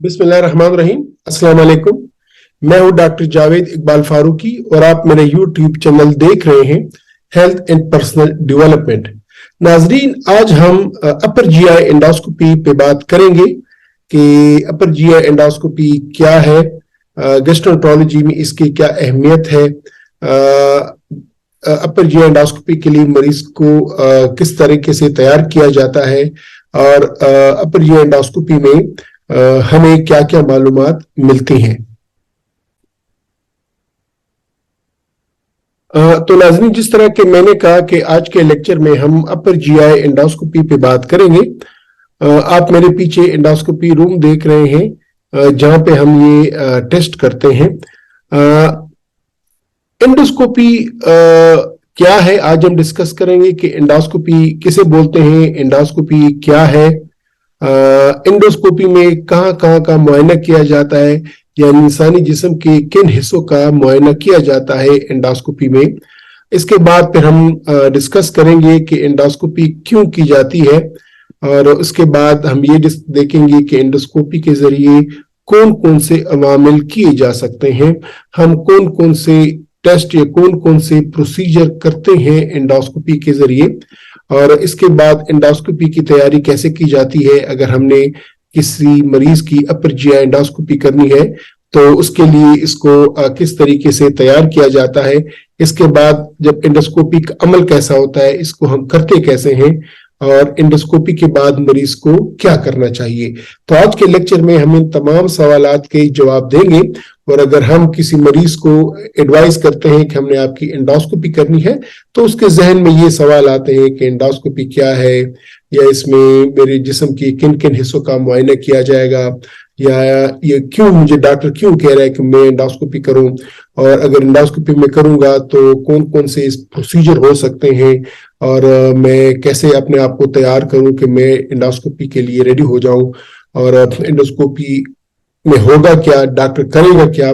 बिस्मिल्लाहिर्रहमानिर्रहीम। अस्सलाम वालेकुम। मैं हूं डॉक्टर जावेद इकबाल फारूकी और आप मेरे यूट्यूब चैनल देख रहे हैं हेल्थ एंड पर्सनल डेवलपमेंट। नाजरीन, आज हम अपर जीआई एंडोस्कोपी पे बात करेंगे कि अपर जीआई एंडोस्कोपी क्या है, गैस्ट्रोएंटरोलॉजी में इसकी क्या अहमियत है, अपर जीआई एंडोस्कोपी के लिए मरीज को किस तरीके से तैयार किया जाता है और अपर जीआई एंडोस्कोपी में हमें क्या क्या मालूमात मिलती हैं। तो नाज़रीन, जिस तरह के मैंने कहा कि आज के लेक्चर में हम अपर जीआई एंडोस्कोपी पे बात करेंगे। आप मेरे पीछे एंडोस्कोपी रूम देख रहे हैं जहां पे हम ये टेस्ट करते हैं। एंडोस्कोपी क्या है, आज हम डिस्कस करेंगे कि एंडोस्कोपी किसे बोलते हैं, एंडोस्कोपी क्या है, एंडोस्कोपी में कहाँ कहाँ का मुआयना किया जाता है, यानी इंसानी जिस्म के किन हिस्सों का मुआयना किया जाता है एंडोस्कोपी में। इसके बाद फिर हम डिस्कस करेंगे कि एंडोस्कोपी क्यों की जाती है और उसके बाद हम ये देखेंगे कि एंडोस्कोपी के जरिए कौन कौन से अवामिल किए जा सकते हैं, हम कौन कौन से टेस्ट या कौन कौन से प्रोसीजर करते हैं एंडोस्कोपी के जरिए, और इसके बाद एंडोस्कोपी की तैयारी कैसे की जाती है। अगर हमने किसी मरीज की अपर जीआई एंडोस्कोपी करनी है तो उसके लिए इसको किस तरीके से तैयार किया जाता है। इसके बाद जब एंडोस्कोपी का अमल कैसा होता है, इसको हम करते कैसे हैं और एंडोस्कोपी के बाद मरीज को क्या करना चाहिए। तो आज के लेक्चर में हम इन तमाम सवालात के जवाब देंगे। और अगर हम किसी मरीज को एडवाइस करते हैं कि हमने आपकी एंडोस्कोपी करनी है तो उसके जहन में ये सवाल आते हैं कि एंडोस्कोपी क्या है, या इसमें मेरे जिस्म के किन किन हिस्सों का मुआयना किया जाएगा, या ये क्यों मुझे डॉक्टर क्यों कह रहा है कि मैं एंडोस्कोपी करूं, और अगर एंडोस्कोपी में करूंगा तो कौन कौन से प्रोसीजर हो सकते हैं, और मैं कैसे अपने आप को तैयार करूं कि मैं एंडोस्कोपी के लिए रेडी हो जाऊं, और एंडोस्कोपी में होगा क्या, डॉक्टर करेगा क्या,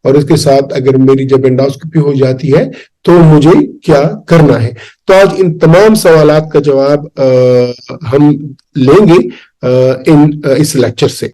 और इसके साथ अगर मेरी जब एंडोस्कोपी हो जाती है तो मुझे क्या करना है। तो आज इन तमाम सवालात का जवाब हम लेंगे इस लेक्चर से।